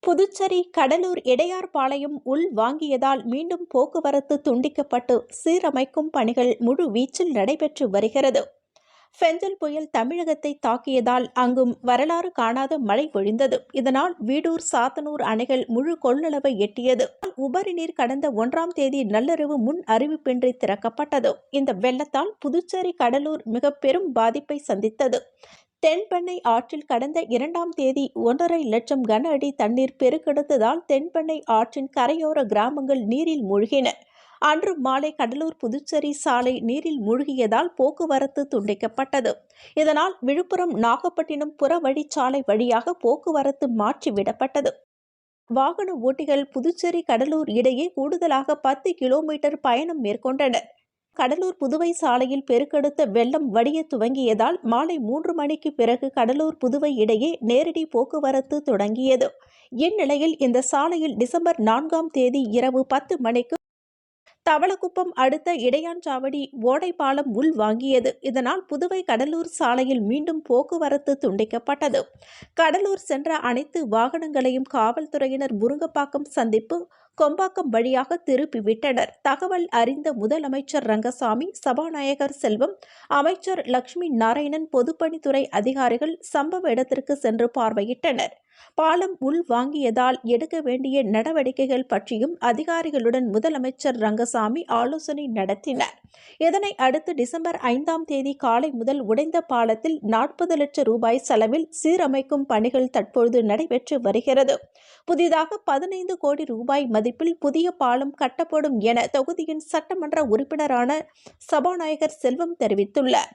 புதுச்சேரி கடலூர் இடையார்பாளையம் உள் வாங்கியதால் மீண்டும் போக்குவரத்து துண்டிக்கப்பட்டு சீரமைக்கும் பணிகள் முழு வீச்சில் நடைபெற்று வருகிறது. பெஞ்சல் புயல் தமிழகத்தை தாக்கியதால் அங்கும் வரலாறு காணாத மழை பொழிந்தது. இதனால் வீடூர், சாத்தனூர் அணைகள் முழு கொள்ளளவை எட்டியது. உபரி நீர் கடந்த 1ஆம் தேதி நள்ளிரவு முன் அறிவிப்பின்றி திறக்கப்பட்டது. இந்த வெள்ளத்தால் புதுச்சேரி கடலூர் மிக பெரும் பாதிப்பை சந்தித்தது. தென்பெண்ணை ஆற்றில் கடந்த 2ஆம் தேதி 1.5 லட்சம் கன அடி தண்ணீர் பெருக்கெடுத்ததால் தென்பெண்ணை ஆற்றின் கரையோர கிராமங்கள் நீரில் மூழ்கின. அன்று மாலை கடலூர் புதுச்சேரி சாலை நீரில் மூழ்கியதால் போக்குவரத்து துண்டிக்கப்பட்டது. இதனால் விழுப்புரம், நாகப்பட்டினம் புறவழிச்சாலை வழியாக போக்குவரத்து மாற்றிவிடப்பட்டது. வாகன ஓட்டிகள் புதுச்சேரி கடலூர் இடையே கூடுதலாக 10 கிலோமீட்டர் பயணம் மேற்கொண்டனர். கடலூர் புதுவை சாலையில் பெருக்கெடுத்த வெள்ளம் வடிய துவங்கியதால் மாலை 3 மணிக்கு பிறகு கடலூர் புதுவை இடையே நேரடி போக்குவரத்து தொடங்கியது. இந்நிலையில் இந்த சாலையில் டிசம்பர் 4ஆம் தேதி இரவு 10 மணிக்கு தவளக்குப்பம் அடுத்த இடையான்சாவடி ஓடைப்பாலம் உள் வாங்கியது. இதனால் புதுவை கடலூர் சாலையில் மீண்டும் போக்குவரத்து துண்டிக்கப்பட்டது. கடலூர் சென்ற அனைத்து வாகனங்களையும் காவல்துறையினர் முருங்கப்பாக்கம் சந்திப்பு, கொம்பாக்கம் வழியாக திருப்பிவிட்டனர். தகவல் அறிந்த முதலமைச்சர் ரங்கசாமி, சபாநாயகர் செல்வம், அமைச்சர் லட்சுமி நாராயணன், பொதுப்பணித்துறை அதிகாரிகள் சம்பவ இடத்திற்கு சென்று பார்வையிட்டனர். பாலம் உள் வாங்கியதால் எடுக்க வேண்டிய நடவடிக்கைகள் பற்றியும் அதிகாரிகளுடன் முதலமைச்சர் ரங்கசாமி ஆலோசனை நடத்தினார். இதனை அடுத்து டிசம்பர் 5ஆம் தேதி காலை முதல் உடைந்த பாலத்தில் 40 லட்சம் ரூபாய் செலவில் சீரமைக்கும் பணிகள் தற்பொழுது நடைபெற்று வருகிறது. புதிதாக 15 கோடி ரூபாய் மதிப்பில் புதிய பாலம் கட்டப்படும் என தொகுதியின் சட்டமன்ற உறுப்பினரான சபாநாயகர் செல்வம் தெரிவித்துள்ளார்.